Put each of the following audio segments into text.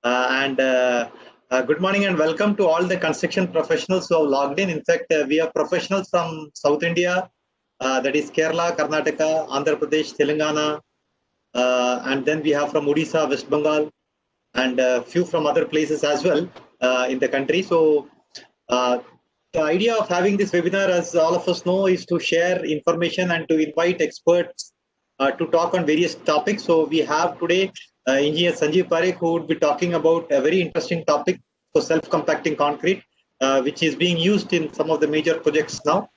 Good morning and welcome to all the construction professionals who have logged in. In fact, we have professionals from South India, that is Kerala, Karnataka, Andhra Pradesh, Telangana, and then we have from Odisha, West Bengal, and a few from other places as well in the country. So the idea of having this webinar, as all of us know, is to share information and to invite experts to talk on various topics. So we have today Engineer Er.Sanjiv Parekh, who would be talking about a very interesting topic for self-compacting concrete, which is being used in some of the major projects now.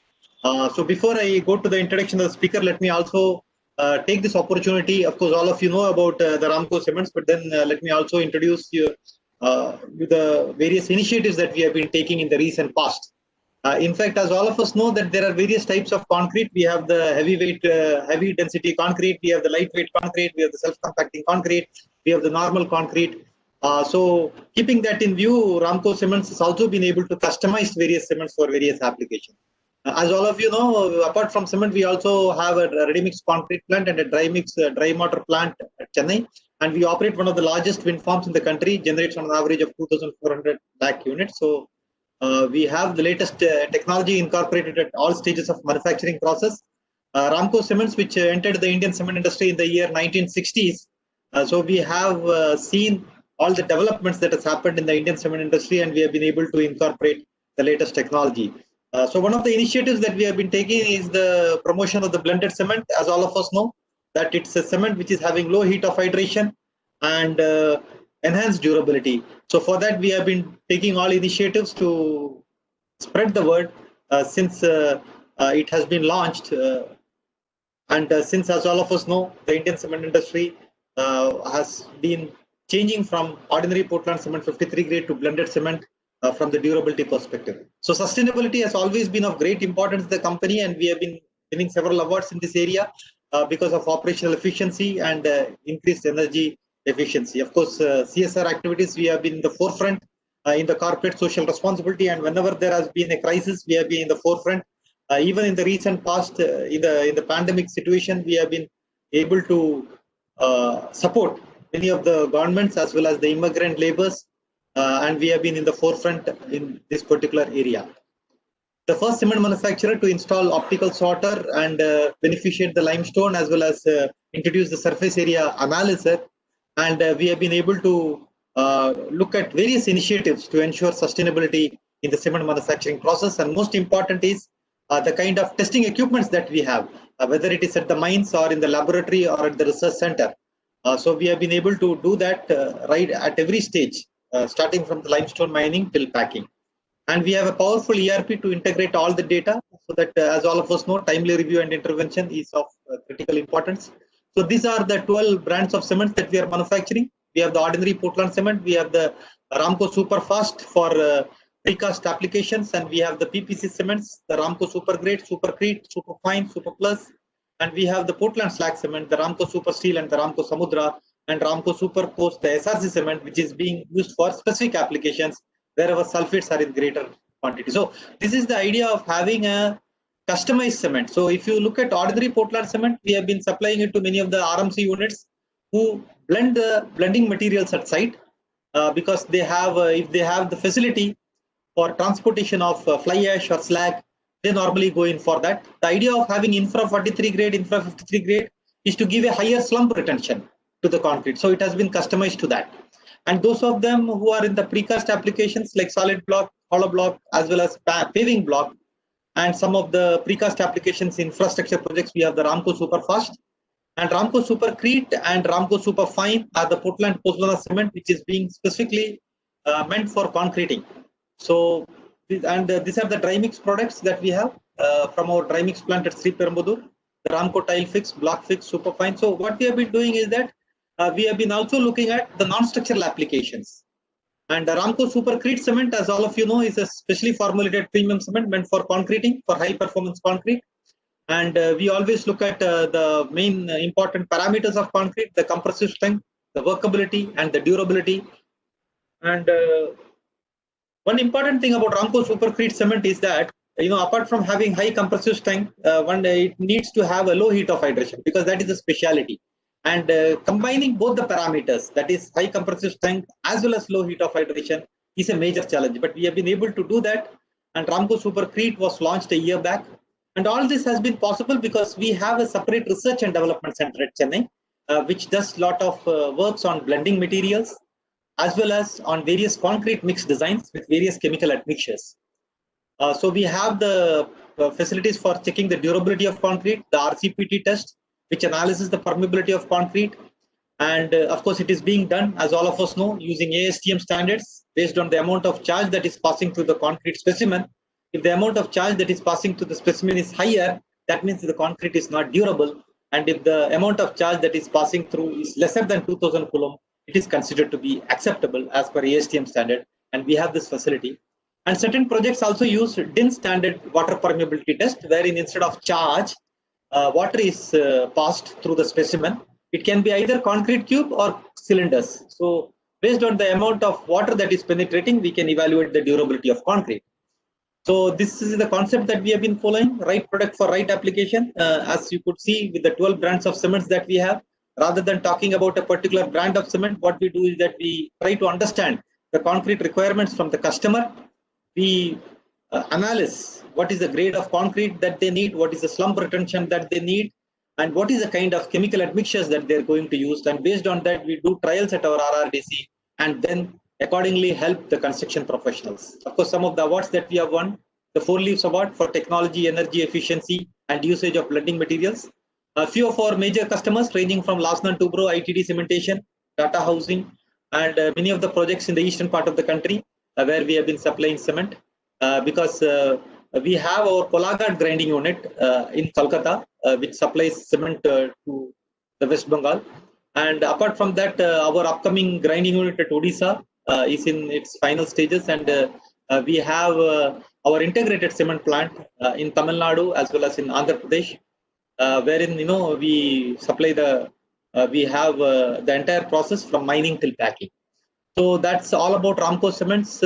So before I go to the introduction of the speaker, let me also take this opportunity. Of course, all of you know about the Ramco cements, but then let me also introduce you the various initiatives that we have been taking in the recent past. In fact, as all of us know, that there are various types of concrete. We have the heavyweight, heavy density concrete. We have the lightweight concrete. We have the self-compacting concrete. We have the normal concrete. So keeping that in view, Ramco Cements has also been able to customize various cements for various applications. As all of you know, apart from cement, we also have a ready-mix concrete plant and a dry mortar plant at Chennai. And we operate one of the largest wind farms in the country, generates on an average of 2,400 lakh units. So we have the latest technology incorporated at all stages of manufacturing process. Ramco Cements, which entered the Indian cement industry in the year 1960s. So we have seen all the developments that has happened in the Indian cement industry, and we have been able to incorporate the latest technology. So one of the initiatives that we have been taking is the promotion of the blended cement. As all of us know, that it's a cement which is having low heat of hydration and enhanced durability. So for that, we have been taking all initiatives to spread the word since it has been launched. Since, as all of us know, the Indian cement industry has been changing from ordinary Portland cement 53 grade to blended cement from the durability perspective. So sustainability has always been of great importance to the company, and we have been winning several awards in this area because of operational efficiency and increased energy efficiency. Of course, CSR activities, we have been in the forefront in the corporate social responsibility, and whenever there has been a crisis, we have been in the forefront. Even in the recent past, in the pandemic situation, we have been able to support many of the governments as well as the immigrant laborers, and we have been in the forefront in this particular area. The first cement manufacturer to install optical sorter and beneficiate the limestone, as well as introduce the surface area analyzer. And we have been able to look at various initiatives to ensure sustainability in the cement manufacturing process. And most important is the kind of testing equipments that we have, whether it is at the mines or in the laboratory or at the research center. So we have been able to do that right at every stage, starting from the limestone mining till packing. And we have a powerful ERP to integrate all the data, so that as all of us know, timely review and intervention is of critical importance. So these are the 12 brands of cements that we are manufacturing. We have the ordinary Portland cement, we have the Ramco Superfast for precast applications, and we have the PPC cements, the Ramco Super Grade, Supercrete, Superfine, Super Plus, and we have the Portland Slag cement, the Ramco Super Steel and the Ramco Samudra, and Ramco Super Post, the SRC cement, which is being used for specific applications wherever sulfates are in greater quantity. So this is the idea of having a customized cement. So if you look at ordinary Portland cement, we have been supplying it to many of the RMC units who blend the blending materials at site because they have, if they have the facility for transportation of fly ash or slag, they normally go in for that. The idea of having infra 43 grade, infra 53 grade is to give a higher slump retention to the concrete. So it has been customized to that. And those of them who are in the precast applications like solid block, hollow block, as well as paving block, and some of the precast applications infrastructure projects, we have the Ramco Superfast and Ramco Supercrete and Ramco Superfine are the Portland Pozzolana cement, which is being specifically meant for concreting. So, these are the dry mix products that we have from our dry mix plant at Sri Perumbudur, the Ramco Tile Fix, Block Fix, Superfine. So what we have been doing is that we have been also looking at the non-structural applications. And the Ramco Supercrete cement, as all of you know, is a specially formulated premium cement meant for concreting, for high performance concrete. And we always look at the main important parameters of concrete, the compressive strength, the workability, and the durability. And one important thing about Ramco Supercrete cement is that, apart from having high compressive strength, it needs to have a low heat of hydration, because that is a speciality. and combining both the parameters, that is high compressive strength as well as low heat of hydration, is a major challenge. But we have been able to do that, and Ramco Supercrete was launched a year back. And all this has been possible because we have a separate research and development center at Chennai, which does a lot of works on blending materials as well as on various concrete mix designs with various chemical admixtures. So we have the facilities for checking the durability of concrete, the RCPT test, which analyzes the permeability of concrete. And of course, it is being done, as all of us know, using ASTM standards based on the amount of charge that is passing through the concrete specimen. If the amount of charge that is passing through the specimen is higher, that means the concrete is not durable. And if the amount of charge that is passing through is lesser than 2000 coulomb, it is considered to be acceptable as per ASTM standard. And we have this facility. And certain projects also use DIN standard water permeability test, wherein instead of charge, water is passed through the specimen. It can be either concrete cube or cylinders. So based on the amount of water that is penetrating, we can evaluate the durability of concrete. So this is the concept that we have been following, right product for right application. As you could see with the 12 brands of cements that we have, rather than talking about a particular brand of cement, what we do is that we try to understand the concrete requirements from the customer. We analyze what is the grade of concrete that they need, what is the slump retention that they need, and what is the kind of chemical admixtures that they're going to use. And based on that, we do trials at our RRDC and then accordingly help the construction professionals. Of course, some of the awards that we have won, the 4 Leaves Award for technology, energy efficiency, and usage of blending materials. A few of our major customers ranging from Larsen & Toubro, ITD Cementation, Tata Housing, and many of the projects in the eastern part of the country where we have been supplying cement, because we have our Kolkata grinding unit in Kolkata, which supplies cement to the West Bengal. And apart from that, our upcoming grinding unit at Odisha is in its final stages, and we have our integrated cement plant in Tamil Nadu as well as in Andhra Pradesh, wherein we supply we have the entire process from mining till packing. So that's all about Ramco Cements.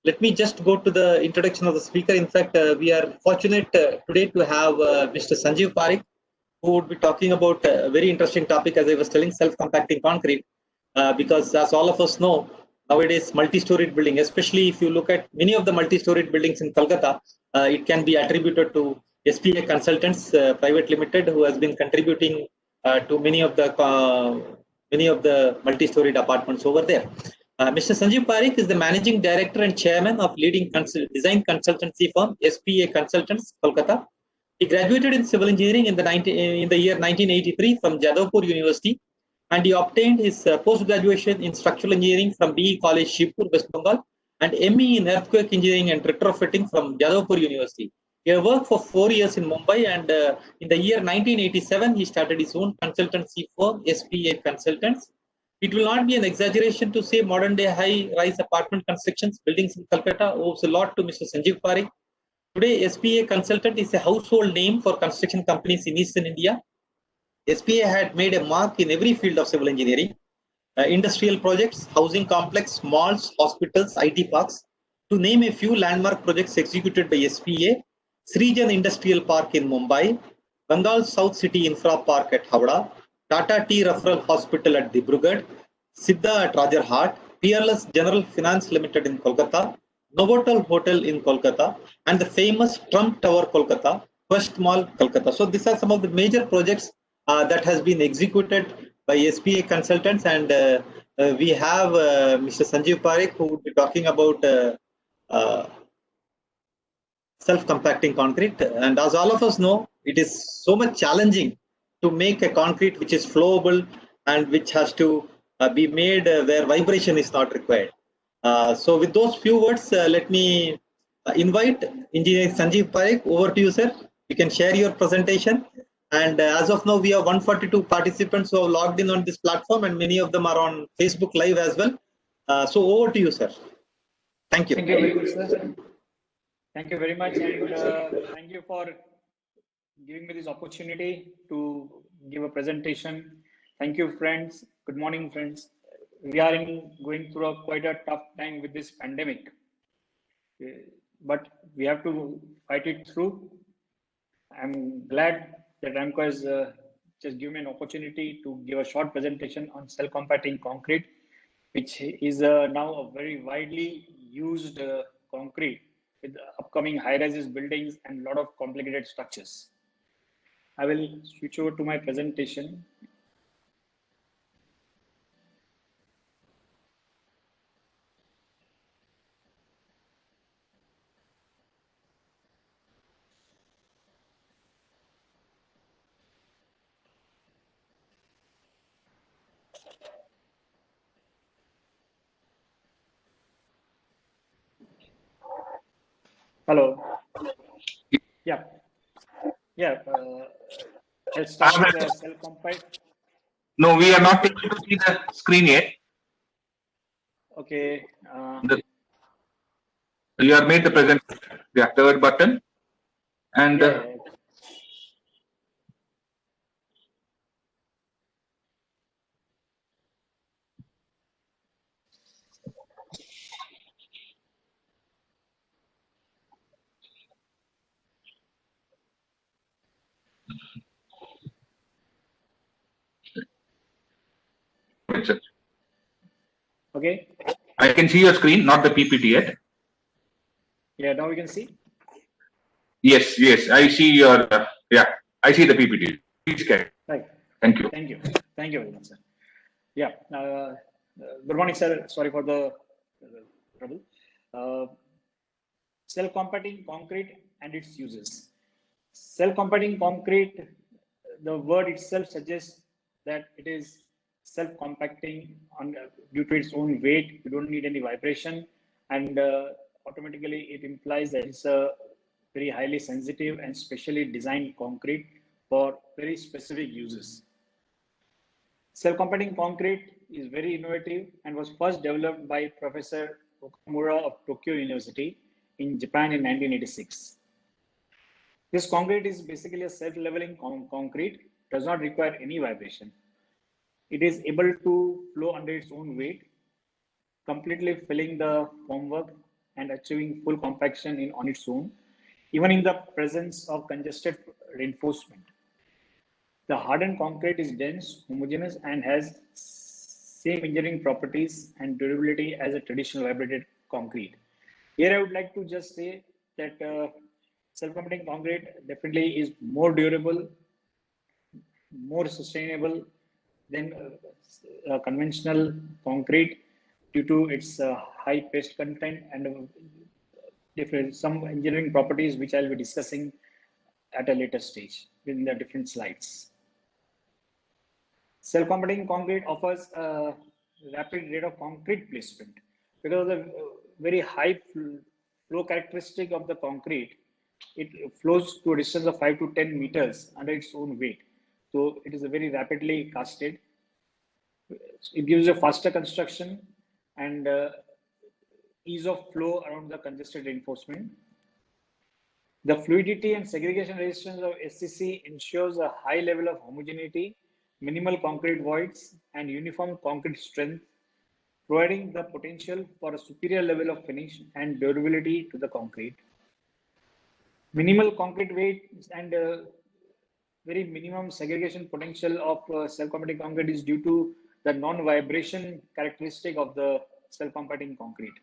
Let me just go to the introduction of the speaker. In fact, we are fortunate today to have Mr. Sanjiv Parekh, who would be talking about a very interesting topic, as I was telling, self-compacting concrete. Because as all of us know, nowadays multi-storied building, especially if you look at many of the multi-storied buildings in Kolkata, it can be attributed to SPA Consultants Private Limited, who has been contributing to many of the multi-storied apartments over there. Mr. Sanjiv Parekh is the Managing Director and Chairman of leading design consultancy firm SPA Consultants, Kolkata. He graduated in civil engineering in the year 1983 from Jadavpur University, and he obtained his post-graduation in structural engineering from BE College, Shibpur, West Bengal, and ME in earthquake engineering and retrofitting from Jadavpur University. He worked for 4 years in Mumbai, and in the year 1987, he started his own consultancy firm, SPA Consultants. It will not be an exaggeration to say modern-day high-rise apartment constructions, buildings in Kolkata owes a lot to Mr. Sanjiv Parekh. Today, SPA Consultant is a household name for construction companies in Eastern India. SPA had made a mark in every field of civil engineering, industrial projects, housing complex, malls, hospitals, IT parks. To name a few landmark projects executed by SPA, Srijan Industrial Park in Mumbai, Bengal South City Infra Park at Howrah, Tata T Referral Hospital at Dibrugarh, Siddha at Rajarhat, Peerless General Finance Limited in Kolkata, Novotel Hotel in Kolkata, and the famous Trump Tower Kolkata, Quest Mall Kolkata. So these are some of the major projects that has been executed by SPA Consultants, and we have Mr. Sanjiv Parekh, who would be talking about self-compacting concrete. And as all of us know, it is so much challenging to make a concrete which is flowable and which has to be made where vibration is not required. So with those few words, let me invite Engineer Sanjiv Parekh. Over to you, sir. You can share your presentation. And as of now, we have 142 participants who have logged in on this platform, and many of them are on Facebook Live as well. So over to you, sir. Thank you. Thank you very much, sir. Thank you very much, and thank you for giving me this opportunity to give a presentation. Thank you, friends. Good morning, friends. We are going through quite a tough time with this pandemic, but we have to fight it through. I'm glad that Ramco has just give me an opportunity to give a short presentation on cell compacting concrete, which is now a very widely used concrete with upcoming high-rises buildings and a lot of complicated structures. I will switch over to my presentation. Hello. Yeah. Yeah. I'll start with the cell compact. No, we are not able to see the screen yet. Okay. You have made the presentation. Yeah, third button. And yeah. Okay. I can see your screen, not the PPT yet. Yeah, now we can see. Yes, yes, I see your. Yeah, I see the PPT. Please carry. Right. Thank you. Thank you. Thank you very much, sir. Yeah. Good morning, sir. Sorry for the trouble. Cell compacting concrete and its uses. Cell compacting concrete, the word itself suggests that it is self-compacting due to its own weight. You don't need any vibration, and automatically it implies that it's a very highly sensitive and specially designed concrete for very specific uses. Self-compacting concrete is very innovative and was first developed by Professor Okamura of Tokyo University in Japan in 1986. This concrete is basically a self-leveling concrete, does not require any vibration. It is able to flow under its own weight, completely filling the formwork and achieving full compaction on its own, even in the presence of congested reinforcement. The hardened concrete is dense, homogeneous, and has same engineering properties and durability as a traditional vibrated concrete. Here, I would like to just say that self-compacting concrete definitely is more durable, more sustainable than conventional concrete due to its high paste content and some engineering properties which I'll be discussing at a later stage in the different slides. Self-compacting concrete offers a rapid rate of concrete placement because of the very high flow characteristic of the concrete. It flows to a distance of 5 to 10 meters under its own weight. So it is a very rapidly casted. It gives a faster construction and ease of flow around the congested reinforcement. The fluidity and segregation resistance of SCC ensures a high level of homogeneity, minimal concrete voids, and uniform concrete strength, providing the potential for a superior level of finish and durability to the concrete. Minimal concrete weight and very minimum segregation potential of self-compacting concrete is due to the non-vibration characteristic of the self-compacting concrete.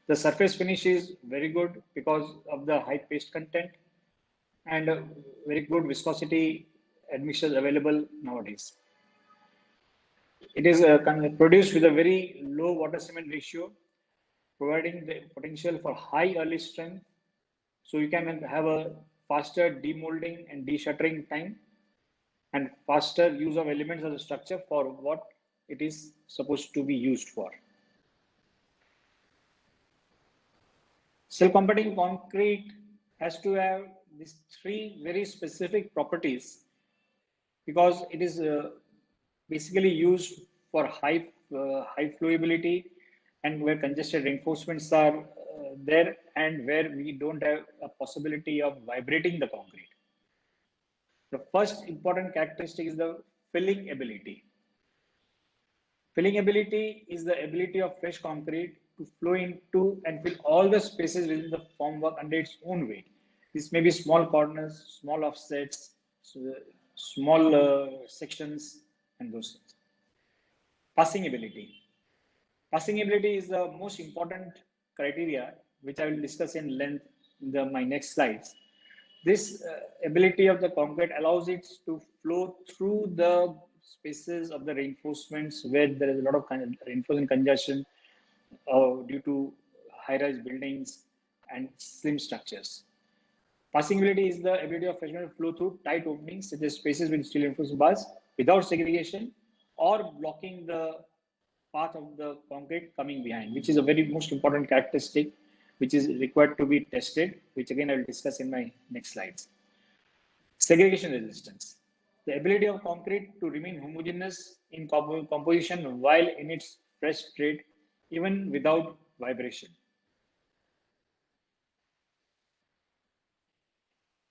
The surface finish is very good because of the high paste content and very good viscosity admixtures available nowadays. It is produced with a very low water cement ratio, providing the potential for high early strength. So you can have a faster demolding and deshuttering time and faster use of elements of the structure for what it is supposed to be used for. Self-compacting concrete has to have these three very specific properties because it is basically used for high flowability and where congested reinforcements are there and where we don't have a possibility of vibrating the concrete. The first important characteristic is the filling ability. Filling ability is the ability of fresh concrete to flow into and fill all the spaces within the formwork under its own weight. This may be small corners, small offsets, small sections and those things. Passing ability. Passing ability is the most important criteria, which I will discuss in length in my next slides. This ability of the concrete allows it to flow through the spaces of the reinforcements where there is a lot of reinforcement congestion due to high-rise buildings and slim structures. Passing ability is the ability of freshwater to flow through tight openings, such as spaces with steel reinforced bars, without segregation or blocking the path of the concrete coming behind, which is a very most important characteristic which is required to be tested, which again I will discuss in my next slides. Segregation resistance. The ability of concrete to remain homogeneous in composition while in its fresh state, even without vibration.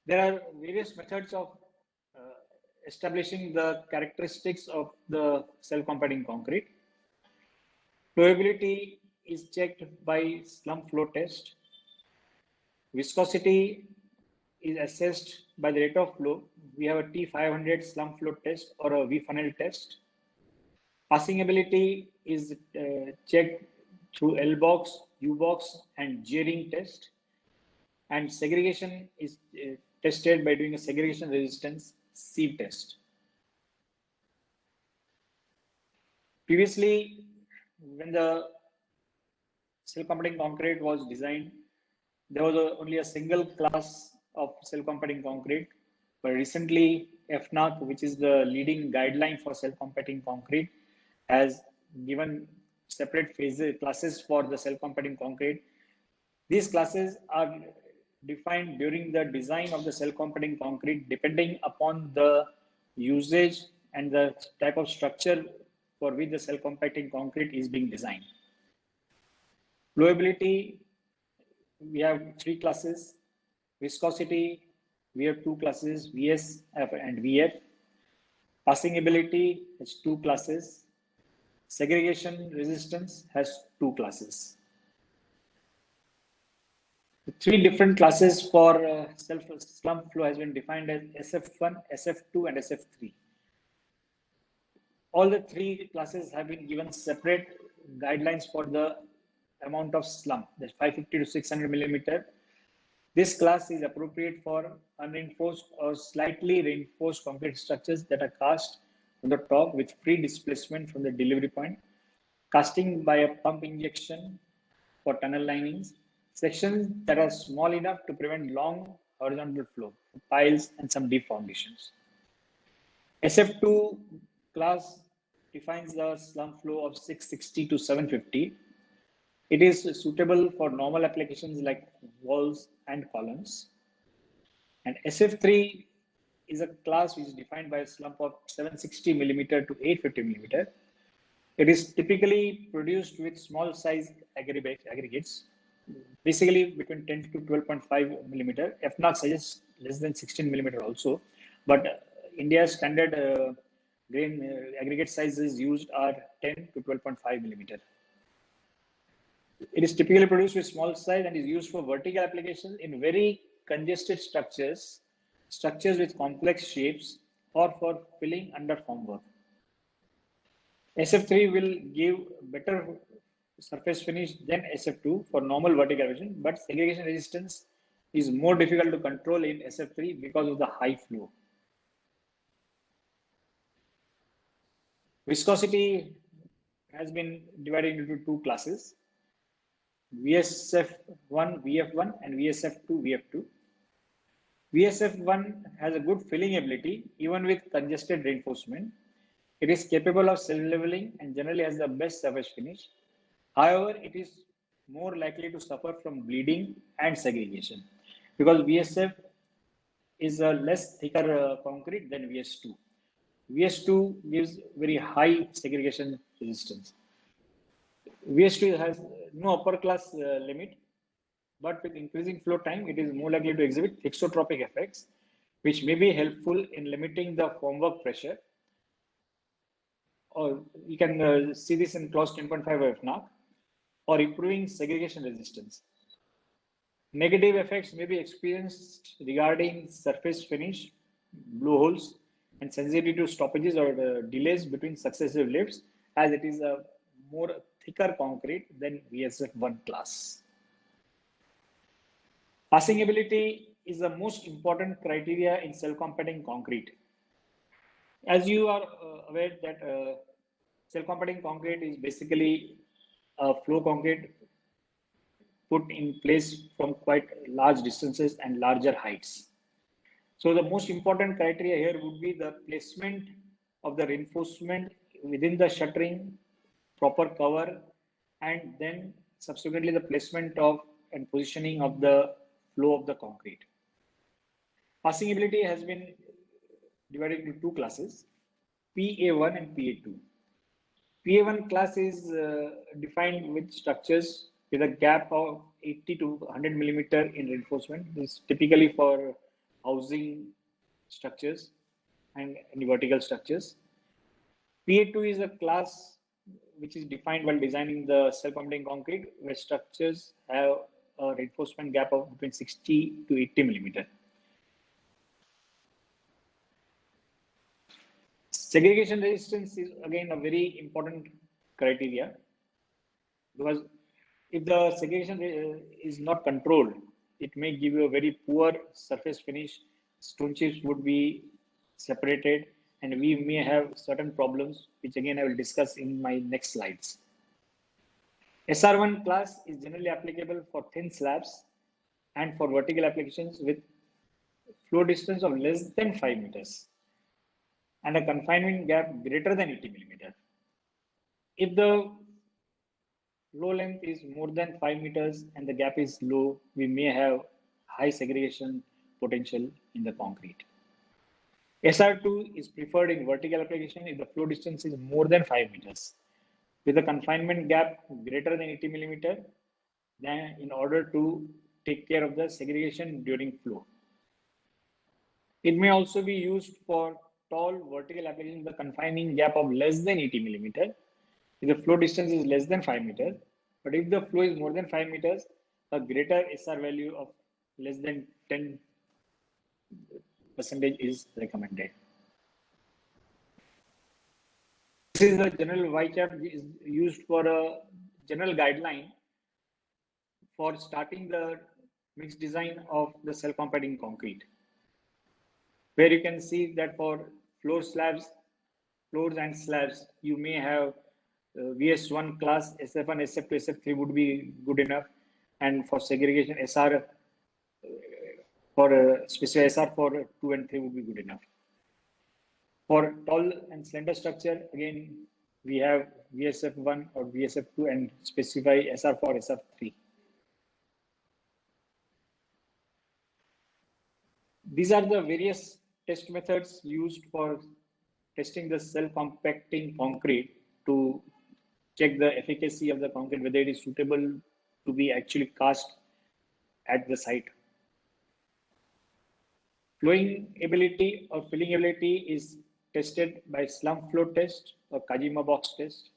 There are various methods of establishing the characteristics of the self-compacting concrete. Flowability is checked by slump flow test. Viscosity is assessed by the rate of flow. We have a T500 slump flow test or a V-funnel test. Passing ability is checked through L-box, U-box, and G-ring test. And segregation is tested by doing a segregation resistance sieve test. Previously, when the self-compacting concrete was designed, there was only a single class of self-compacting concrete. But recently, FNAC, which is the leading guideline for self-compacting concrete, has given separate classes for the self-compacting concrete. These classes are defined during the design of the self-compacting concrete depending upon the usage and the type of structure for which the self-compacting concrete is being designed. Flowability, we have 3 classes. Viscosity, we have 2 classes, VS and VF. Passing ability has 2 classes. Segregation resistance has 2 classes. The 3 different classes for slump flow has been defined as SF1, SF2, and SF3. All the 3 classes have been given separate guidelines for the amount of slump, that's 550 to 600 millimeter. This class is appropriate for unreinforced or slightly reinforced concrete structures that are cast on the top with free displacement from the delivery point, casting by a pump injection for tunnel linings, sections that are small enough to prevent long horizontal flow, piles, and some deep foundations. SF2 class defines the slump flow of 660 to 750. It is suitable for normal applications like walls and columns. And SF3 is a class which is defined by a slump of 760 millimeter to 850 millimeter. It is typically produced with small size aggregates, basically between 10 to 12.5 millimeter. FNAC suggests less than 16 millimeter also, but India's standard grain aggregate sizes used are 10 to 12.5 millimeter. It is typically produced with small size and is used for vertical applications in very congested structures with complex shapes, or for filling under formwork. SF3 will give better surface finish than SF2 for normal vertical application, but segregation resistance is more difficult to control in SF3 because of the high flow. Viscosity has been divided into 2 classes. VSF1, VF1 and VSF2, VF2. VSF1 has a good filling ability even with congested reinforcement. It is capable of self-leveling and generally has the best surface finish. However, it is more likely to suffer from bleeding and segregation because VSF is a less thicker concrete than VS2. VS2 gives very high segregation resistance. VS2 has no upper class limit, but with increasing flow time, it is more likely to exhibit thixotropic effects, which may be helpful in limiting the formwork pressure. Or you can see this in clause 10.5 of FNAC, or improving segregation resistance. Negative effects may be experienced regarding surface finish, blowholes, and sensitivity to stoppages or delays between successive lifts, as it is a more thicker concrete than VSF1 class. Passing ability is the most important criteria in self-compacting concrete. As you are aware that self-compacting concrete is basically a flow concrete put in place from quite large distances and larger heights. So the most important criteria here would be the placement of the reinforcement within the shuttering, proper cover, and then subsequently the placement of and positioning of the flow of the concrete. Passing ability has been divided into two classes, PA1 and PA2. PA1 class is defined with structures with a gap of 80 to 100 millimeter in reinforcement. This is typically for housing structures and vertical structures. PA2 is a class which is defined while designing the self-compacting concrete, where structures have a reinforcement gap of between 60 to 80 millimeter. Segregation resistance is again a very important criteria, because if the segregation is not controlled, it may give you a very poor surface finish. Stone chips would be separated, and we may have certain problems, which again I will discuss in my next slides. SR1 class is generally applicable for thin slabs and for vertical applications with flow distance of less than 5 meters and a confinement gap greater than 80 millimeter. If the flow length is more than 5 meters and the gap is low, we may have high segregation potential in the concrete. SR2 is preferred in vertical application if the flow distance is more than 5 meters with a confinement gap greater than 80 millimeter, then in order to take care of the segregation during flow. It may also be used for tall vertical application with a confining gap of less than 80 millimeter if the flow distance is less than 5 meters. But if the flow is more than 5 meters, a greater SR value of less than 10% is recommended. This is the general Y chart is used for a general guideline for starting the mixed design of the self-compacting concrete, where you can see that for floors and slabs, you may have VS1 class, SF1, SF2, SF3 would be good enough, and for segregation SR for special SR for 2 and 3 would be good enough. For tall and slender structure, again we have VSF1 or VSF2 and specify SR for SR3. These are the various test methods used for testing the self-compacting concrete to check the efficacy of the concrete, whether it is suitable to be actually cast at the site. Flowing ability or filling ability is tested by slump flow test or Kajima box test.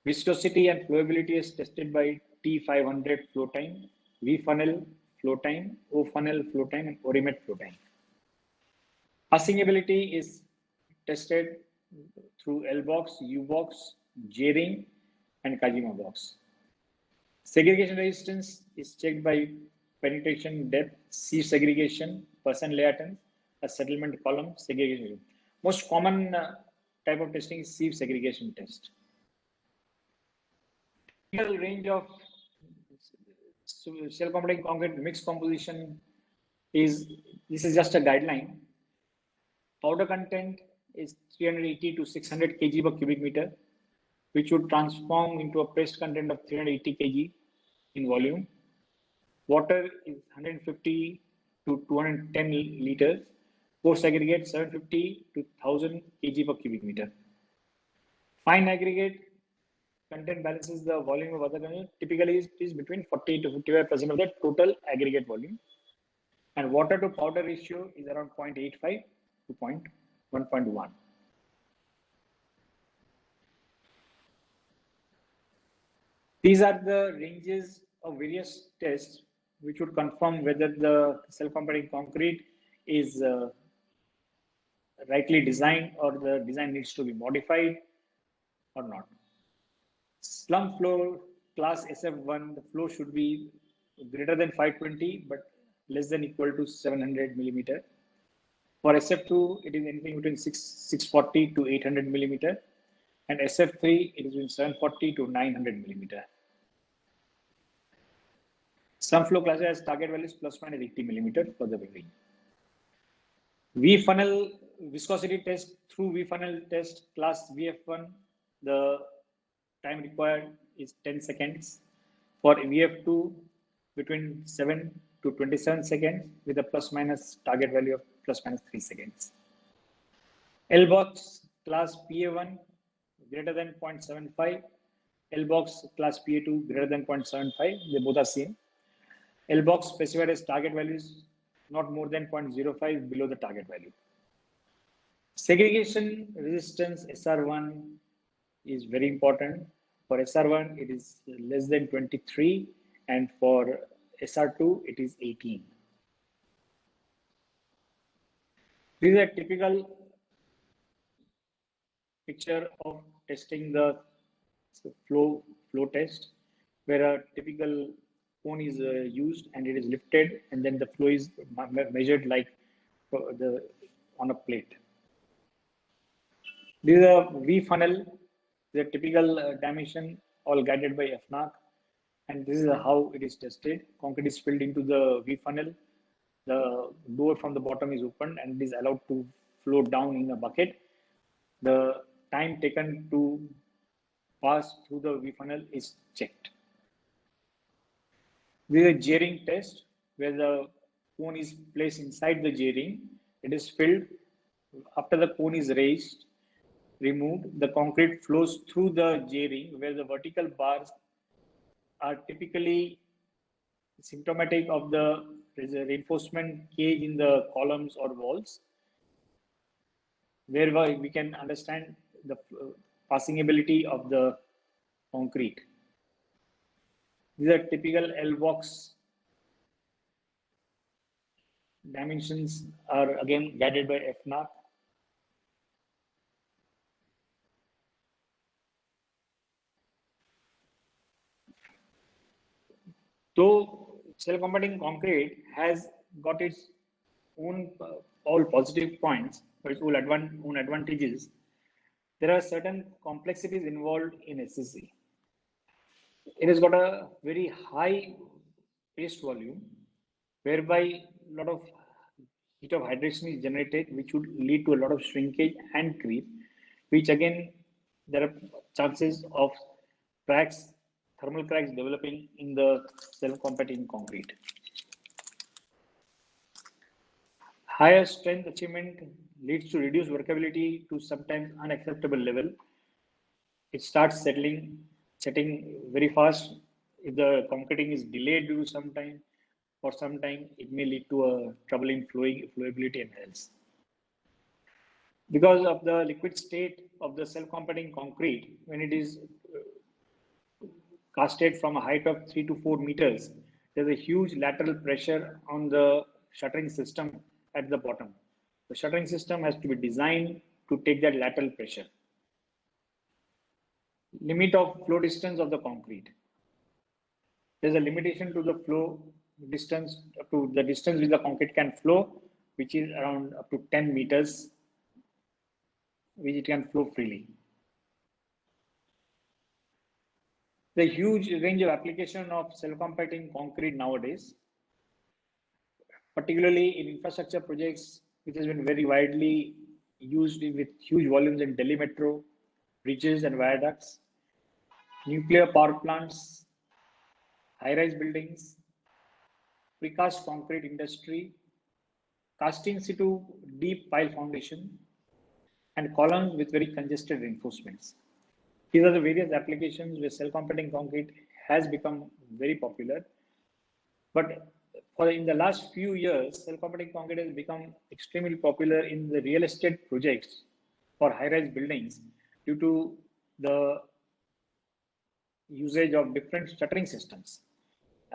Viscosity and flowability is tested by T500 flow time, V funnel flow time, O funnel flow time, and Orimet flow time. Passing ability is tested through L box, U box, J ring, and Kajima box. Segregation resistance is checked by penetration depth, sieve segregation, percent layer ton, a settlement column segregation. Most common type of testing is sieve segregation test. Range of self-compacting concrete mixed composition is, this is just a guideline. Powder content is 380 to 600 kg per cubic meter, which would transform into a pressed content of 380 kg in volume. Water is 150 to 210 liters. Coarse aggregate 750 to 1000 kg per cubic meter. Fine aggregate content balances the volume of other content. Typically, it is between 40 to 55% of the total aggregate volume. And water to powder ratio is around 0.85 to 1.1. These are the ranges of various tests which would confirm whether the self-compacting concrete is rightly designed or the design needs to be modified or not. Slump flow class SF1, the flow should be greater than 520 but less than equal to 700 millimeter. For SF2, it is anything between 640 to 800 millimeter, and SF3, it is between 740 to 900 millimeter. Some flow classes has target values plus minus 80 millimeter for the varying. V-funnel viscosity test through V-funnel test class VF1, the time required is 10 seconds. For VF2, between 7 to 27 seconds with a plus minus target value of plus minus 3 seconds. L-box class PA1 greater than 0.75, L-box class PA2 greater than 0.75, they both are same. L-box specified as target values not more than 0.05 below the target value. Segregation resistance SR1 is very important. For SR1, it is less than 23, and for SR2, it is 18. This is a typical picture of testing the flow test, where a typical cone is used and it is lifted, and then the flow is measured like on a plate. This is a V funnel, the typical dimension, all guided by FNAC, and this is how it is tested. Concrete is filled into the V funnel. The door from the bottom is opened and it is allowed to flow down in a bucket. The time taken to pass through the V funnel is checked. This is a J-ring test where the cone is placed inside the J-ring. It is filled. After the cone is raised, removed, the concrete flows through the J-ring where the vertical bars are typically symptomatic of the reinforcement cage in the columns or walls, whereby we can understand the passing ability of the concrete. These are typical L-box dimensions, are again guided by FNAC. Though self-compacting concrete has got its own all positive points, or its own advantages, there are certain complexities involved in SCC. It has got a very high paste volume, whereby a lot of heat of hydration is generated, which would lead to a lot of shrinkage and creep, which again, there are chances of cracks, thermal cracks developing in the self-compacting concrete. Higher strength achievement leads to reduced workability to sometimes unacceptable level. It starts setting very fast. If the concreting is delayed due to some time, for some time, it may lead to a trouble in flowability and else. Because of the liquid state of the self-compacting concrete, when it is casted from a height of 3 to 4 meters, there's a huge lateral pressure on the shuttering system at the bottom. The shuttering system has to be designed to take that lateral pressure. Limit of flow distance of the concrete. There's a limitation to the flow distance, to the distance which the concrete can flow, which is around up to 10 meters, which it can flow freely. The huge range of application of self-compacting concrete nowadays, particularly in infrastructure projects, which has been very widely used with huge volumes in Delhi Metro, bridges and viaducts, nuclear power plants, high-rise buildings, precast concrete industry, casting situ deep pile foundation, and columns with very congested reinforcements. These are the various applications where self-compacting concrete has become very popular. But in the last few years, self-compacting concrete has become extremely popular in the real estate projects for high-rise buildings due to the usage of different shuttering systems.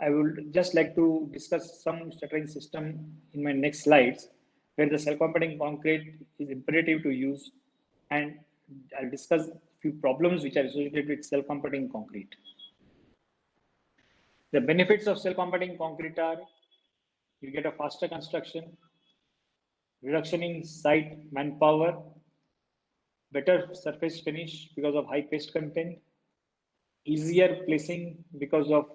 I would just like to discuss some shuttering system in my next slides, where the self-competing concrete is imperative to use, and I'll discuss a few problems which are associated with self-competing concrete. The benefits of self-competing concrete are you get a faster construction, reduction in site manpower, better surface finish because of high paste content, easier placing because of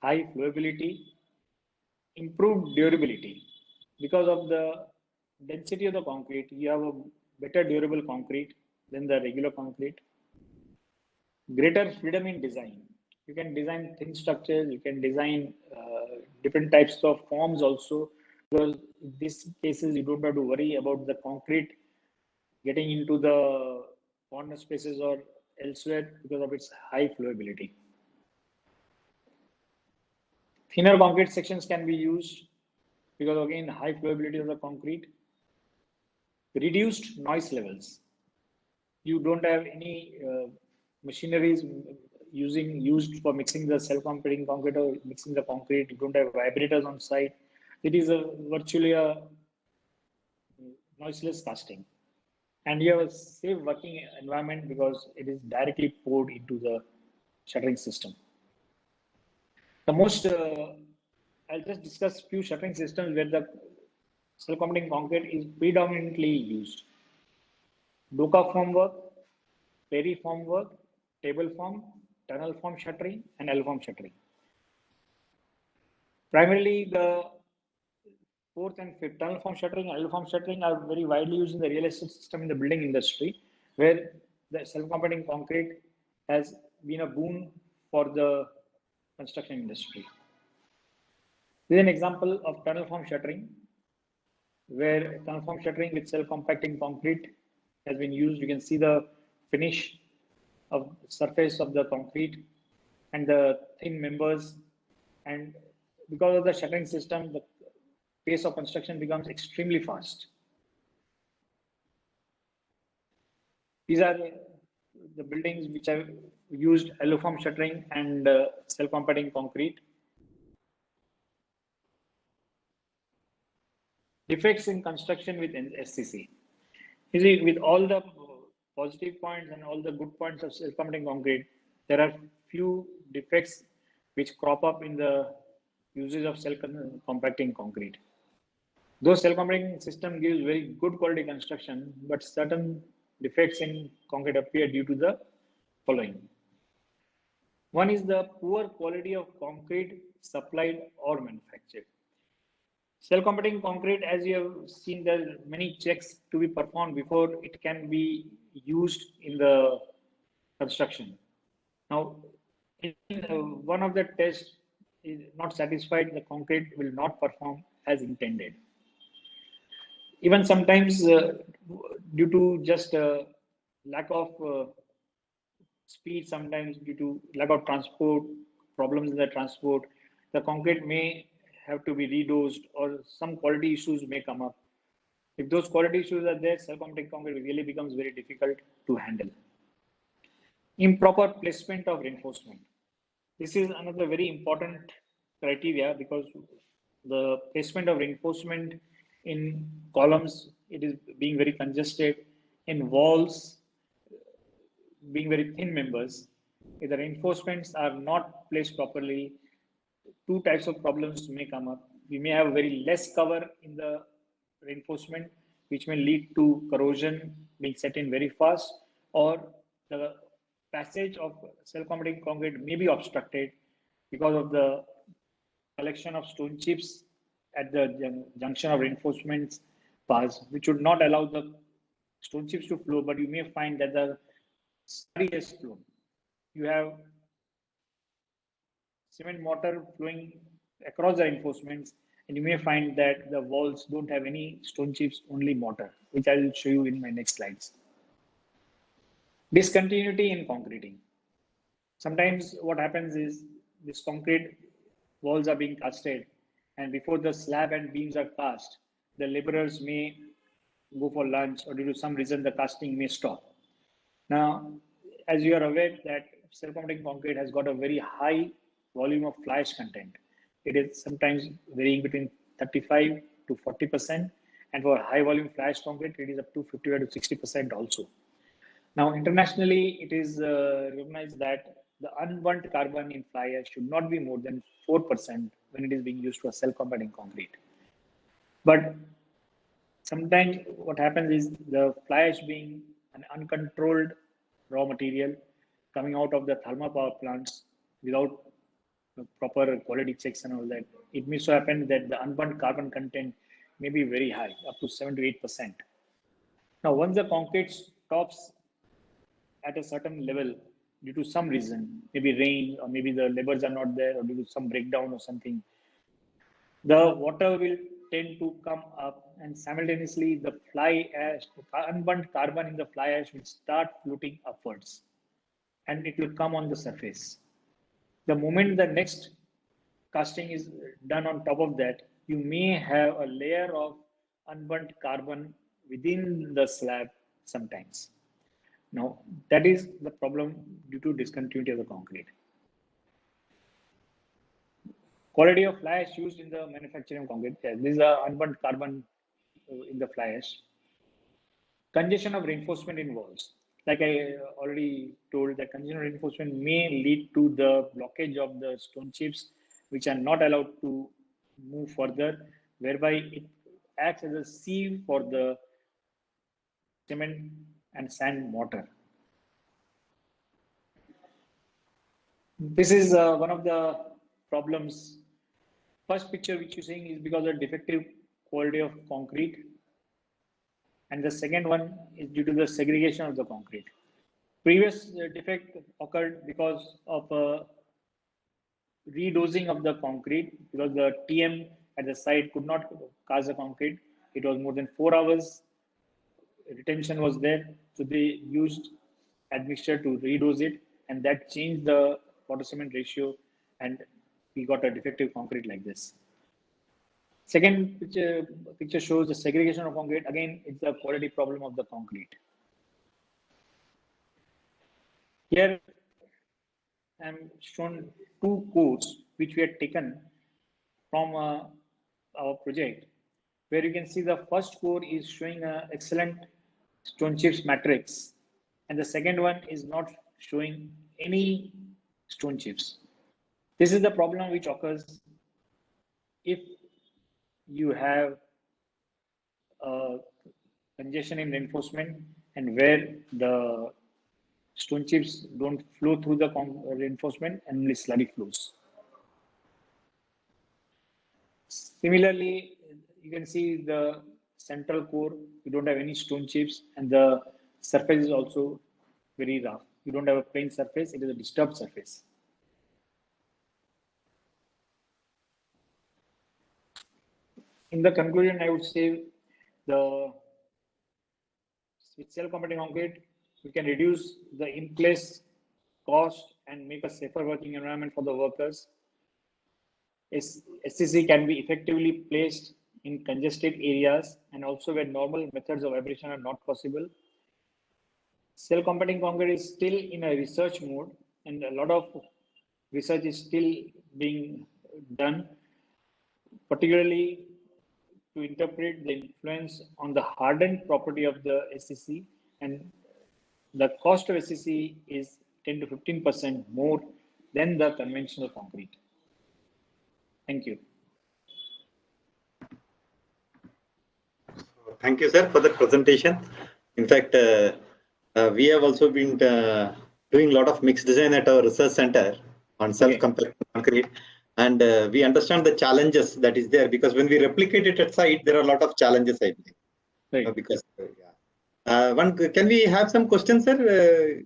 high flowability, improved durability. Because of the density of the concrete, you have a better durable concrete than the regular concrete. Greater freedom in design. You can design thin structures, you can design different types of forms also, because in these cases you don't have to worry about the concrete getting into the corner spaces or elsewhere because of its high flowability. Thinner concrete sections can be used because again high flowability of the concrete. Reduced noise levels. You don't have any machineries used for mixing the self-competing concrete or mixing the concrete. You don't have vibrators on site. It is virtually a noiseless casting. And you have a safe working environment because it is directly poured into the shuttering system. The most, I'll just discuss few shuttering systems where the self-competing concrete is predominantly used. Doka formwork, Perry formwork, table form, tunnel form shuttering, and L form shuttering. Primarily, the fourth and fifth tunnel form shuttering and L form shuttering are very widely used in the real estate system in the building industry, where the self-competing concrete has been a boon for the construction industry. This is an example of tunnel form shuttering, where tunnel form shuttering with self-compacting concrete has been used. You can see the finish of the surface of the concrete and the thin members, and because of the shuttering system, the pace of construction becomes extremely fast. These are the buildings which have used alloform shuttering and self-compacting concrete. Defects in construction with SCC. You see, with all the positive points and all the good points of self-compacting concrete, there are few defects which crop up in the usage of self-compacting concrete. Though self-compacting system gives very good quality construction, but certain defects in concrete appear due to the following. One is the poor quality of concrete supplied or manufactured. Self-compacting concrete, as you have seen, there are many checks to be performed before it can be used in the construction. Now, one of the tests is not satisfied, the concrete will not perform as intended. Even sometimes due to just lack of speed, sometimes due to lack of transport, problems in the transport, the concrete may have to be redosed or some quality issues may come up. If those quality issues are there, self-compacting concrete really becomes very difficult to handle. Improper placement of reinforcement. This is another very important criteria because the placement of reinforcement in columns, it is being very congested, in walls, being very thin members. If the reinforcements are not placed properly, two types of problems may come up. We may have very less cover in the reinforcement, which may lead to corrosion being set in very fast, or the passage of self-compacting concrete may be obstructed because of the collection of stone chips at the junction of reinforcements paths, which would not allow the stone chips to flow, but you may find that the slurry has flown. You have cement mortar flowing across the reinforcements, and you may find that the walls don't have any stone chips, only mortar, which I will show you in my next slides. Discontinuity in concreting. Sometimes what happens is this concrete walls are being casted, and before the slab and beams are cast, the laborers may go for lunch, or due to some reason the casting may stop. Now, as you are aware that self-compacting concrete has got a very high volume of fly ash content. It is sometimes varying between 35 to 40%, And for high volume fly ash concrete, it is up to 55 to 60% also. Now, internationally, it is recognized that the unburnt carbon in fly ash should not be more than 4% when it is being used for self-compacting concrete. But sometimes what happens is the fly ash being an uncontrolled raw material coming out of the thermal power plants without proper quality checks and all that, it may so happen that the unburnt carbon content may be very high, up to 7 to 8%. Now, once the concrete stops at a certain level due to some reason, maybe rain, or maybe the labors are not there, or due to some breakdown or something, the water will tend to come up, and simultaneously the fly ash, the unburnt carbon in the fly ash will start floating upwards, and it will come on the surface. The moment the next casting is done on top of that, you may have a layer of unburnt carbon within the slab sometimes. Now, that is the problem due to discontinuity of the concrete. Quality of fly ash used in the manufacturing of concrete. Yes, this is unburnt carbon in the fly ash. Congestion of reinforcement in walls. Like I already told, that congestion of reinforcement may lead to the blockage of the stone chips, which are not allowed to move further, whereby it acts as a sieve for the cement and sand mortar. This is one of the problems. First picture which you're seeing is because of defective quality of concrete, and the second one is due to the segregation of the concrete. Previous defect occurred because of redosing of the concrete, because the TM at the site could not cast the concrete. It was more than 4 hours. Retention was there, so they used admixture to redose it, and that changed the water cement ratio, and we got a defective concrete like this. Second picture shows the segregation of concrete. Again, it's the quality problem of the concrete. Here I'm shown 2 cores which we had taken from our project, where you can see the first core is showing an excellent stone chips matrix, and the second one is not showing any stone chips. This is the problem which occurs if you have congestion in reinforcement, and where the stone chips don't flow through the reinforcement and only slurry flows. Similarly, you can see the central core, you don't have any stone chips, and the surface is also very rough. You don't have a plain surface, it is a disturbed surface. In the conclusion, I would say with self-compacting concrete, we can reduce the in-place cost and make a safer working environment for the workers. SCC can be effectively placed in congested areas and also where normal methods of abrasion are not possible. Self-compacting concrete is still in a research mode, and a lot of research is still being done, particularly to interpret the influence on the hardened property of the SCC, and the cost of SCC is 10 to 15% more than the conventional concrete. Thank you. Thank you, sir, for the presentation. In fact, we have also been doing a lot of mixed design at our research center on self-compacting concrete, and we understand the challenges that is there, because when we replicate it at site, there are a lot of challenges, I believe. Right. Because can we have some questions, sir?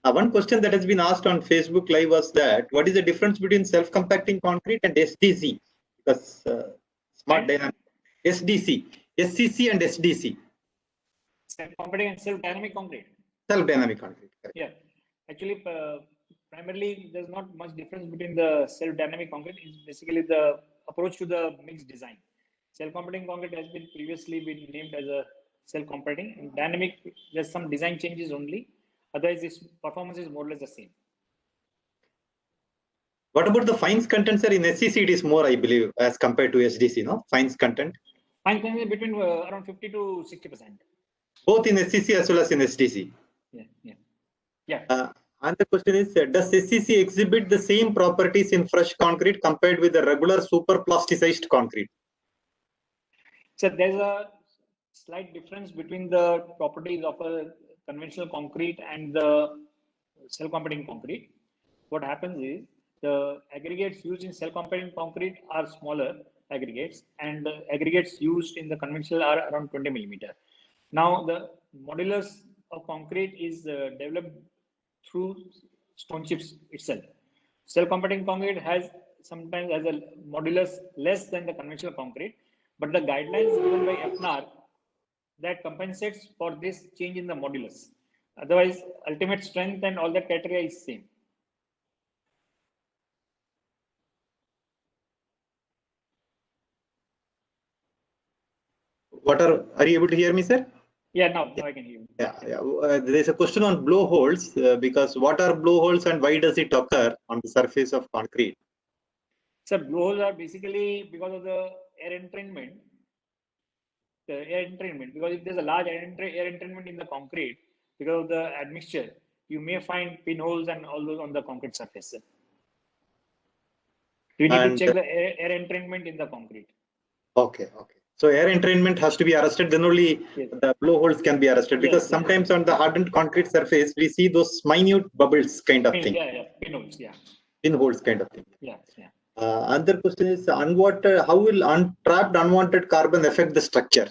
One question that has been asked on Facebook Live was that what is the difference between self-compacting concrete and SDC? Because smart dynamic SDC, SCC and SDC. Self-compacting and self-dynamic concrete. Self-dynamic concrete. Correct. Yeah, actually, primarily there's not much difference between the self-dynamic concrete. It's basically the approach to the mixed design. Self-compacting concrete has been previously been named as a self-compacting, and dynamic, there's some design changes only. Otherwise, its performance is more or less the same. What about the fines content, sir? In SCC, it is more, I believe, as compared to SDC, no? Fines content? Fines content is between around 50 to 60%. Both in SCC as well as in SDC. Yeah. And the question is, does SCC exhibit the same properties in fresh concrete compared with the regular super plasticized concrete? So there's a slight difference between the properties of a conventional concrete and the cell compacting concrete. What happens is the aggregates used in cell compacting concrete are smaller aggregates, and the aggregates used in the conventional are around 20 millimeter. Now the modulus of concrete is developed through stone chips itself. Cell compacting concrete has sometimes a modulus less than the conventional concrete, but the guidelines given by FNAR that compensates for this change in the modulus. Otherwise, ultimate strength and all the criteria is same. Are you able to hear me, sir? Yeah, now I can hear you. Yeah. There's a question on blowholes because what are blowholes and why does it occur on the surface of concrete? So blowholes are basically because of the air entrainment. Because if there's a large air entrainment in the concrete, because of the admixture, you may find pinholes and all those on the concrete surface. You need to check the air entrainment in the concrete. Okay. So air entrainment has to be arrested, then only the blowholes can be arrested, because sometimes on the hardened concrete surface, we see those minute bubbles kind of thing. Pinholes, Pinholes kind of thing. Yeah. Another question is, how will trapped unwanted carbon affect the structure?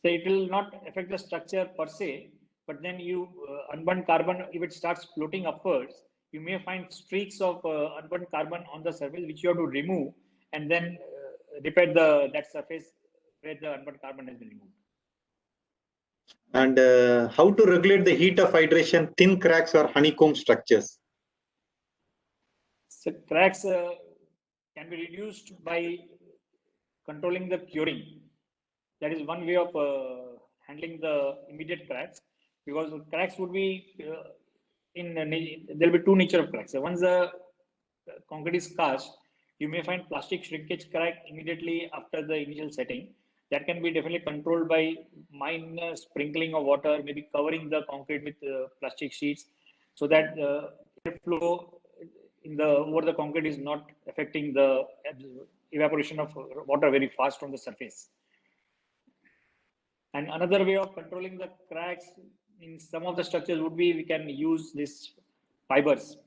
So it will not affect the structure per se, but then you unburnt carbon, if it starts floating upwards, you may find streaks of unburnt carbon on the surface, which you have to remove and then repair that surface where the unburnt carbon has been removed. And how to regulate the heat of hydration, thin cracks or honeycomb structures? So cracks can be reduced by controlling the curing. That is one way of handling the immediate cracks, because cracks would be there'll be two nature of cracks. So once the concrete is cast, you may find plastic shrinkage crack immediately after the initial setting. That can be definitely controlled by minor sprinkling of water, maybe covering the concrete with plastic sheets, so that airflow over the concrete is not affecting the evaporation of water very fast from the surface. And another way of controlling the cracks in some of the structures would be we can use these fibers.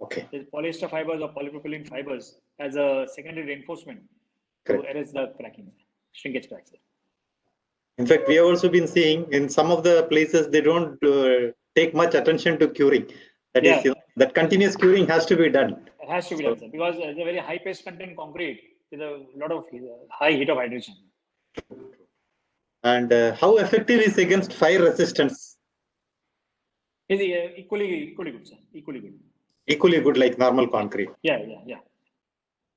Okay. The polyester fibers or polypropylene fibers as a secondary reinforcement to arrest the cracking, shrinkage cracks. In fact, we have also been seeing in some of the places they don't take much attention to curing. That is, that continuous curing has to be done. It has to be done, sir, because it's a very high paste content concrete with a lot of high heat of hydration. And how effective is against fire resistance? Is equally good, sir. Equally good. Equally good like normal concrete. Yeah.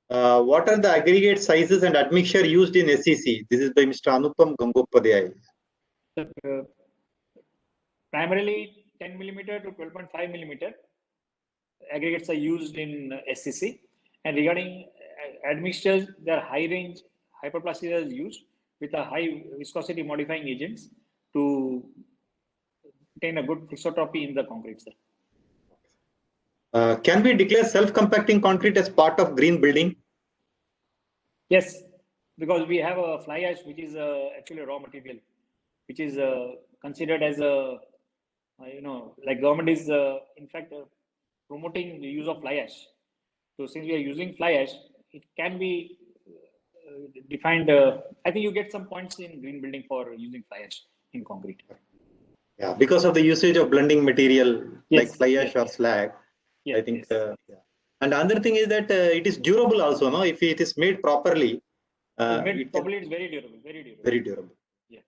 What are the aggregate sizes and admixture used in SCC? This is by Mr. Anupam Gangopadhyay. Primarily 10 millimeter to 12.5 millimeter aggregates are used in SCC. And regarding admixtures, there are high range hyperplasticizers used with a high viscosity modifying agents to obtain a good thixotropy in the concrete. Can we declare self-compacting concrete as part of green building? Yes, because we have a fly ash, which is actually a raw material, which is considered as a, like government is in fact promoting the use of fly ash. So since we are using fly ash, it can be defined. I think you get some points in green building for using fly ash in concrete. Yeah, because of the usage of blending material like fly ash or slag. I think. And another thing is that it is durable also, no? If it is made properly. It's very durable. Very durable. Yeah.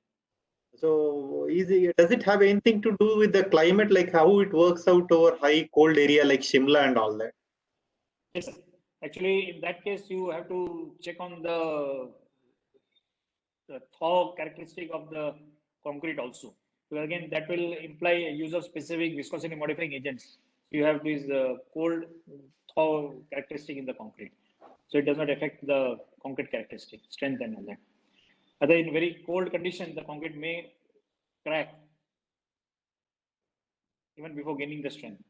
So, does it have anything to do with the climate, like how it works out over high cold area like Shimla and all that? Yes, actually, in that case, you have to check on the thaw characteristic of the concrete also. So again, that will imply use of specific viscosity modifying agents. So you have these cold how characteristic in the concrete. So it does not affect the concrete characteristic, strength and all that. Other in very cold condition, the concrete may crack even before gaining the strength.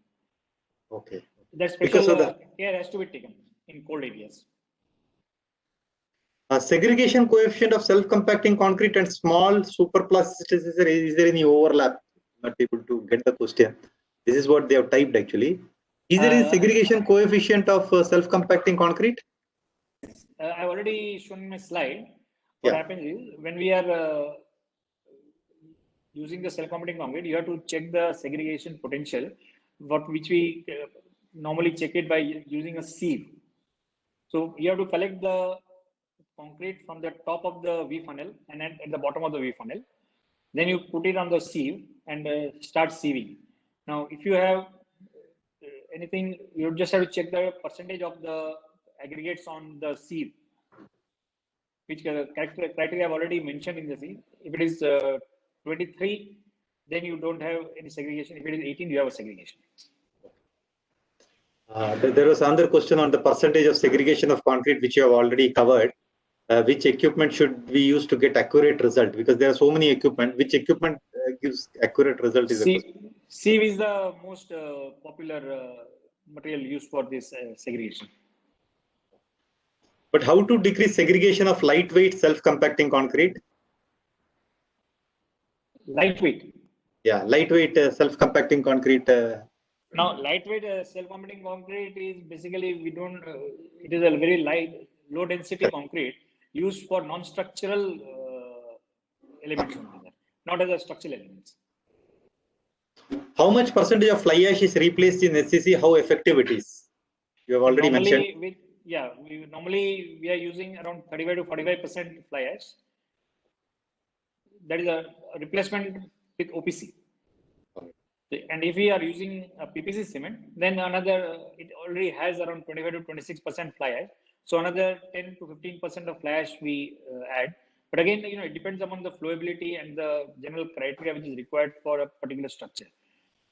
Okay. That special Because of the care has to be taken in cold areas. segregation coefficient of self-compacting concrete and small superplasticities, is there any overlap? Not able to get the question. This is what they have typed actually. Is there a segregation coefficient of self-compacting concrete? I've already shown in my slide. What happens is when we are using the self-compacting concrete, you have to check the segregation potential, which we normally check it by using a sieve. So you have to collect the concrete from the top of the V funnel and at the bottom of the V funnel. Then you put it on the sieve and start sieving. Now, if you have anything, you just have to check the percentage of the aggregates on the sieve, which criteria I've already mentioned in the sieve. If it is 23, then you don't have any segregation. If it is 18, you have a segregation. There was another question on the percentage of segregation of concrete, which you have already covered. Which equipment should we use to get accurate result? Because there are so many equipment. Which equipment gives accurate result is the question. Sieve is the most popular material used for this segregation. But how to decrease segregation of lightweight self-compacting concrete? Lightweight. Yeah, lightweight self-compacting concrete. Now, lightweight self-compacting concrete is basically it is a very light, low density concrete used for non-structural elements only, not as a structural elements. How much percentage of fly ash is replaced in SCC? How effective it is? You have already mentioned. Normally we are using around 35 to 45% fly ash. That is a replacement with OPC. And if we are using a PPC cement, then it already has around 25 to 26% fly ash. So another 10 to 15% of fly ash we add. But again, it depends upon the flowability and the general criteria which is required for a particular structure.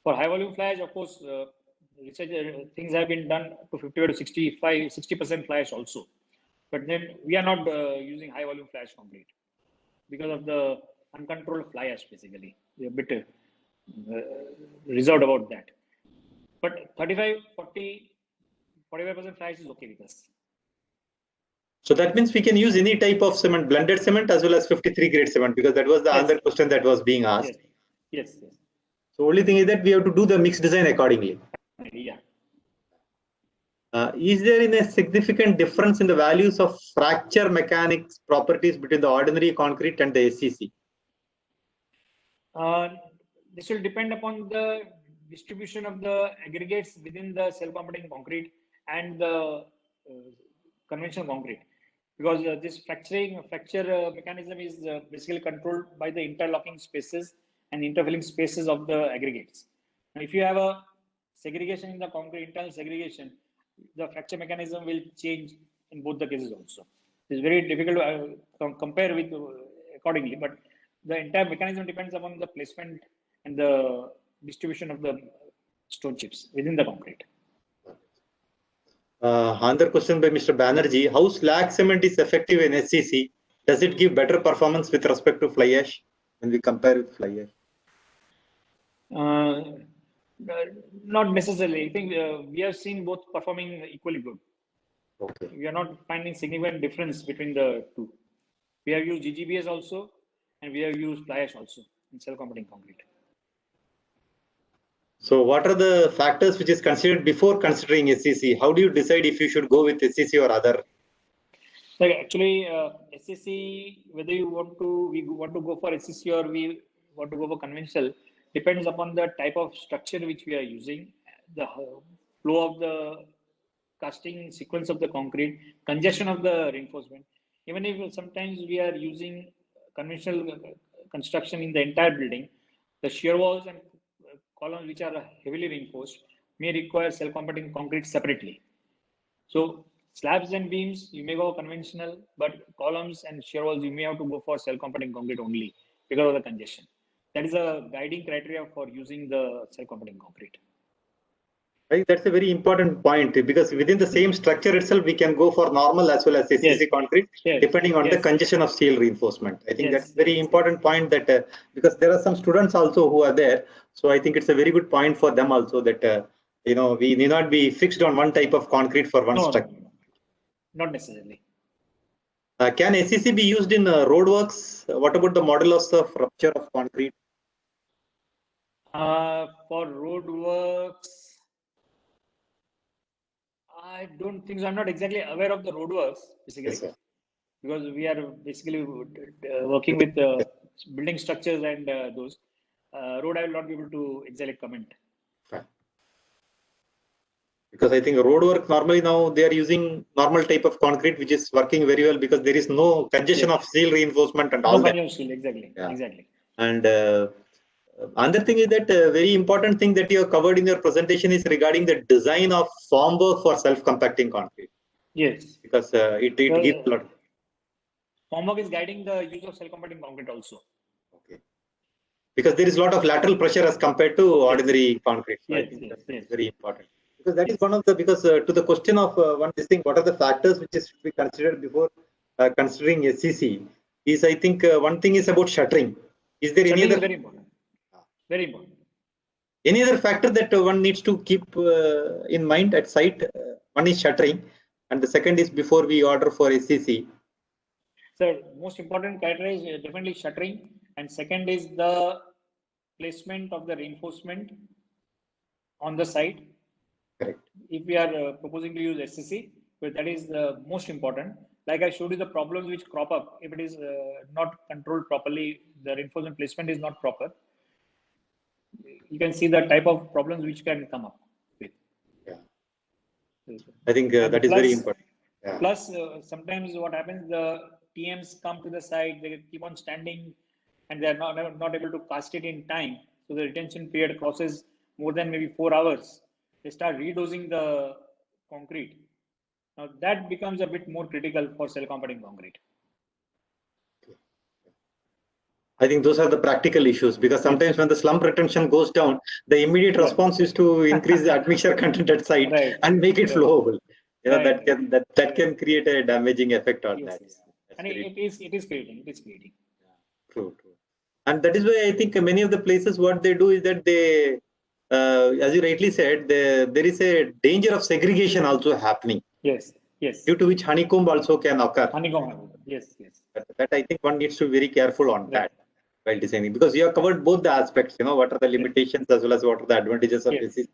For high volume fly ash, of course, research things have been done to 55 to 60% fly ash also. But then we are not using high volume fly ash concrete because of the uncontrolled fly ash basically. We are a bit reserved about that. But 35, 40, 45% fly ash is okay with us. So that means we can use any type of cement, blended cement as well as 53 grade cement, because that was the other question that was being asked. Yes. So only thing is that we have to do the mix design accordingly. Yeah. Is there a significant difference in the values of fracture mechanics properties between the ordinary concrete and the SCC? This will depend upon the distribution of the aggregates within the self-compacting concrete and the conventional concrete, because this fracture mechanism is basically controlled by the interlocking spaces and interfilling spaces of the aggregates. Now, if you have a segregation in the concrete, internal segregation, the fracture mechanism will change in both the cases also. It's very difficult to compare with accordingly, but the entire mechanism depends upon the placement and the distribution of the stone chips within the concrete. Another question by Mr. Banerjee: how slag cement is effective in SCC? Does it give better performance with respect to fly ash when we compare with fly ash? Not necessarily. I think we have seen both performing equally good. Okay. We are not finding significant difference between the two. We have used GGBS also, and we have used fly ash also in self-compacting concrete. So what are the factors which is considered before considering SCC? How do you decide if you should go with SCC or other? Actually, SCC, whether we want to go for SCC or we want to go for conventional, depends upon the type of structure which we are using, the flow of the casting sequence of the concrete, congestion of the reinforcement. Even if sometimes we are using conventional construction in the entire building, the shear walls and columns which are heavily reinforced may require self-compacting concrete separately. So slabs and beams, you may go conventional, but columns and shear walls, you may have to go for self-compacting concrete only because of the congestion. That is a guiding criteria for using the self-compacting concrete. I think that's a very important point because within the same structure itself, we can go for normal as well as ACC concrete, depending on the congestion of steel reinforcement. I think that's very important point that because there are some students also who are there. So I think it's a very good point for them also that, we need not be fixed on one type of concrete for one structure. Not necessarily. Can ACC be used in roadworks? What about the modulus of rupture of concrete? For roadworks, I don't think so. I'm not exactly aware of the roadworks, basically, Yes, because we are basically working with building structures and those. Road, I will not be able to exactly comment. Because I think roadwork normally now they are using normal type of concrete, which is working very well because there is no congestion of steel reinforcement and all that. Exactly. And another thing is that very important thing that you have covered in your presentation is regarding the design of formwork for self-compacting concrete. Yes. Because it gives a lot. Formwork is guiding the use of self-compacting concrete also. Okay. Because there is a lot of lateral pressure as compared to ordinary concrete. So I think that's very important. Because that is one of the, to the question of what are the factors which is should be considered before considering SCC is, I think one thing is about shuttering. Is there any other? Very important. Very important. Any other factor that one needs to keep in mind at site? One is shuttering, and the second is before we order for SCC. So most important criteria is definitely shuttering, and second is the placement of the reinforcement on the site. Correct. If we are proposing to use SCC, but that is the most important. Like I showed you the problems which crop up if it is not controlled properly, the reinforcement placement is not proper. You can see the type of problems which can come up with. Yeah. I think that is very important. Yeah. Plus, sometimes what happens, the TMs come to the site, they keep on standing and they are not able to cast it in time. So the retention period crosses more than maybe 4 hours. They start redosing the concrete. Now that becomes a bit more critical for self-compacting concrete. I think those are the practical issues because sometimes when the slump retention goes down, the immediate response is to increase the admixture content at site and make it flowable. That can create a damaging effect on that. And it is creating. Yeah. True. And that is why I think many of the places what they do is that they, as you rightly said, there is a danger of segregation also happening. Yes. Due to which honeycomb also can occur. Yes. That I think one needs to be very careful on that while designing, because you have covered both the aspects. What are the limitations as well as what are the advantages of SCC.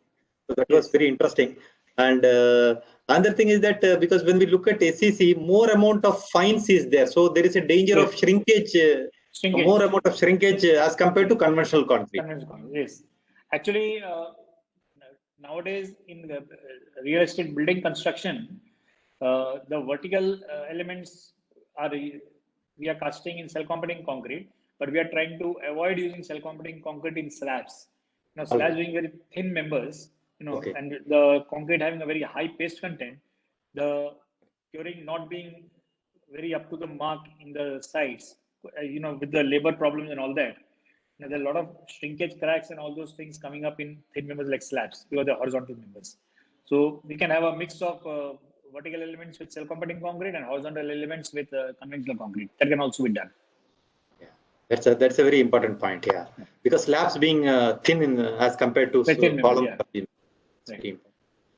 So that was very interesting. And another thing is that because when we look at SCC, more amount of fines is there. So there is a danger of shrinkage. More amount of shrinkage as compared to conventional concrete. Yes. Actually, nowadays in the real estate building construction, the vertical elements we are casting in self-compacting concrete, but we are trying to avoid using self-compacting concrete in slabs. Slabs being very thin members, and the concrete having a very high paste content, the curing not being very up to the mark in the sites, with the labor problems and all that. There are a lot of shrinkage cracks and all those things coming up in thin members like slabs because they're horizontal members. So we can have a mix of vertical elements with self-compacting concrete and horizontal elements with conventional concrete. That can also be done. Yeah, that's a very important point. Yeah, because slabs being thin as compared to columns. Right.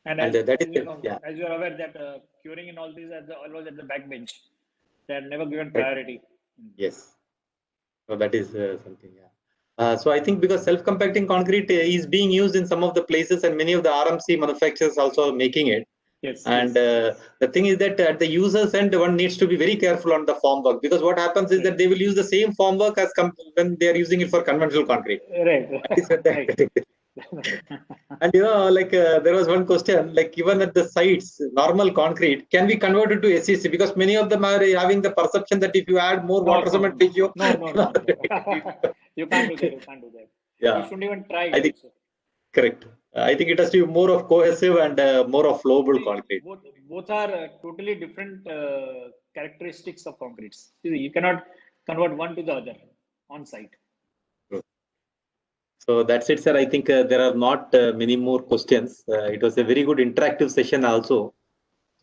And as you are aware that curing and all these are always at the back bench. They are never given priority. Yes. So that is something. Yeah. So I think because self-compacting concrete is being used in some of the places and many of the RMC manufacturers also are making it. Yes. And the thing is that at the user's end, one needs to be very careful on the formwork, because what happens is that they will use the same formwork as when they are using it for conventional concrete. Right. And there was one question, like even at the sites, normal concrete can be converted to SCC, because many of them are having the perception that if you add more water cement ratio, no. You can't do that. Yeah. You shouldn't even try it. I think, correct. I think it has to be more of cohesive and more of flowable concrete. Both are totally different characteristics of concretes. You cannot convert one to the other on site. So that's it, sir. I think there are not many more questions. It was a very good interactive session also.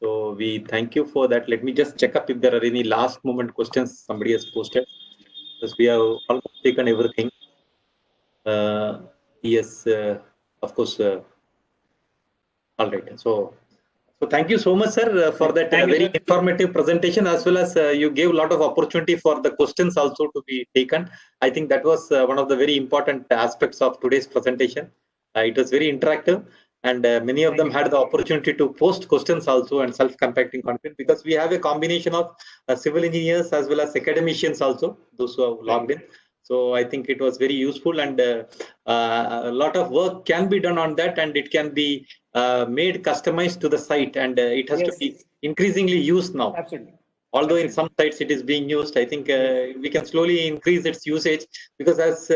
So we thank you for that. Let me just check up if there are any last moment questions somebody has posted, because we have almost taken everything. Yes, of course. All right. So thank you so much, sir, for that very informative presentation, as well as you gave a lot of opportunity for the questions also to be taken. I think that was one of the very important aspects of today's presentation. It was very interactive, and many of them had the opportunity to post questions also and self-compacting content, because we have a combination of civil engineers as well as academicians also, those who have logged in. So I think it was very useful, and a lot of work can be done on that, and it can be made customized to the site, and it has to be increasingly used now. Absolutely. Although in some sites it is being used, I think we can slowly increase its usage, because as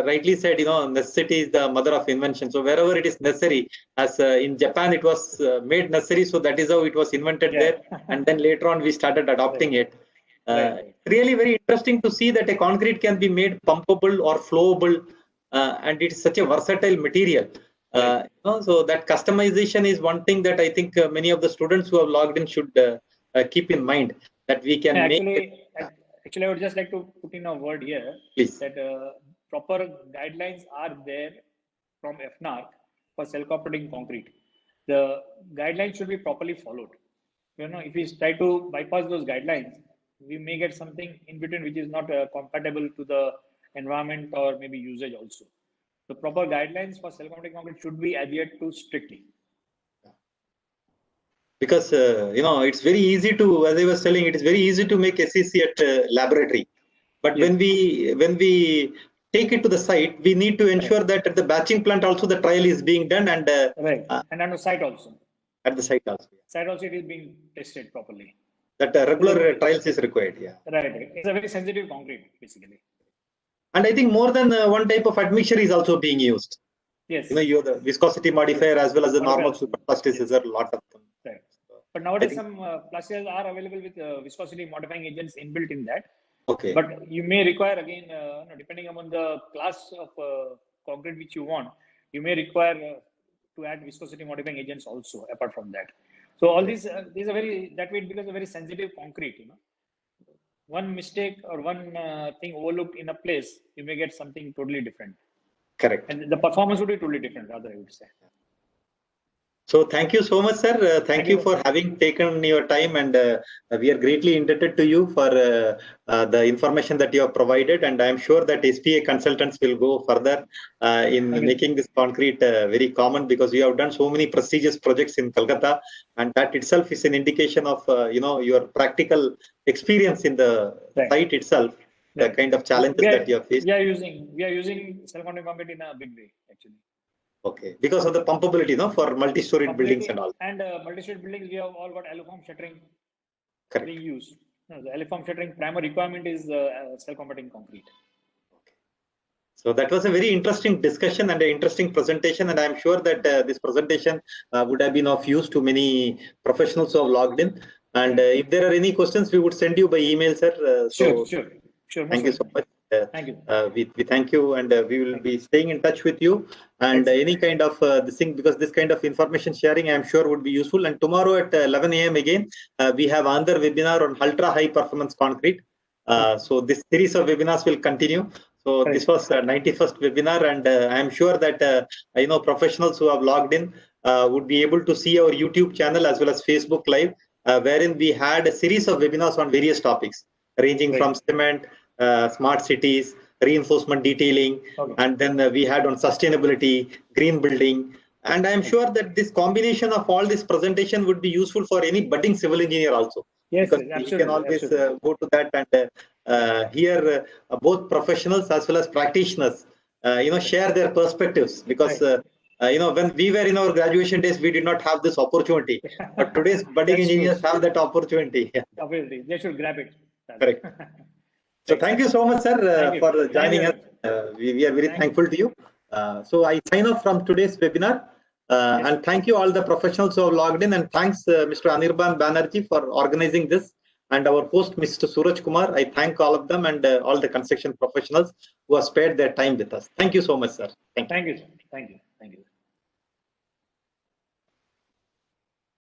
rightly said, necessity is the mother of invention. So wherever it is necessary, as in Japan it was made necessary, so that is how it was invented there, and then later on we started adopting it. Really very interesting to see that a concrete can be made pumpable or flowable, and it's such a versatile material. So that customization is one thing that I think many of the students who have logged in should keep in mind, that we can Actually, I would just like to put in a word here. Please. That proper guidelines are there from FNARC for self-compacting concrete. The guidelines should be properly followed. If we try to bypass those guidelines, we may get something in between which is not compatible to the environment or maybe usage also. The proper guidelines for self-compacting concrete should be adhered to strictly. Because it's very easy to, as I was telling, it is very easy to make SEC at laboratory, but when we take it to the site, we need to ensure that at the batching plant also the trial is being done, and and on the site also. At the site also. Site also it is being tested properly. That regular trials is required. Yeah. Right. It's a very sensitive concrete, basically. And I think more than one type of admixture is also being used. Yes. You have the viscosity modifier as well as the normal superplasticizers, a lot of them. Right. But nowadays some plasticizers are available with viscosity modifying agents inbuilt in that. Okay. But you may require, again, depending upon the class of concrete which you want, you may require to add viscosity modifying agents also apart from that. So all these are very, that way it becomes a very sensitive concrete. One mistake or one thing overlooked in a place, you may get something totally different. Correct. And the performance would be totally different, rather, I would say. So thank you so much, sir. Thank you for having taken your time, and we are greatly indebted to you for the information that you have provided, and I am sure that SPA consultants will go further in making this concrete very common, because you have done so many prestigious projects in Kolkata, and that itself is an indication of your practical experience in the site itself, the kind of challenges that you have faced. We are using self-compacting concrete in a big way, actually. Okay, because of the pumpability, for multi-storied buildings and all. And multi-storied buildings, we have all got alloform shuttering being used. The alloform shuttering primary requirement is self-compacting concrete. Okay. So that was a very interesting discussion and an interesting presentation, and I am sure that this presentation would have been of use to many professionals who have logged in. And if there are any questions, we would send you by email, sir. Sure. Thank you so much. Thank you. We thank you, and we will be staying in touch with you. And any kind of this thing, because this kind of information sharing, I am sure would be useful. And tomorrow at 11 a.m. again, we have another webinar on ultra high performance concrete. So this series of webinars will continue. So this was 91st webinar, and I am sure that professionals who have logged in would be able to see our YouTube channel as well as Facebook Live, wherein we had a series of webinars on various topics, ranging from cement, smart cities, reinforcement detailing, and then we had on sustainability, green building. And I am sure that this combination of all this presentation would be useful for any budding civil engineer also. Yes, because absolutely, you can always go to that and hear both professionals as well as practitioners, share their perspectives. Because when we were in our graduation days, we did not have this opportunity. But today's budding engineers have that opportunity. Obviously, they should grab it. Correct. So thank you so much, sir, for joining us. We are very thankful to you. So I sign off from today's webinar. And thank you all the professionals who have logged in, and thanks Mr. Anirban Banerjee for organizing this, and our host Mr. Suraj Kumar. I thank all of them, and all the construction professionals who have spared their time with us. Thank you so much, sir. Thank you. Thank you, sir. Thank you. Thank you.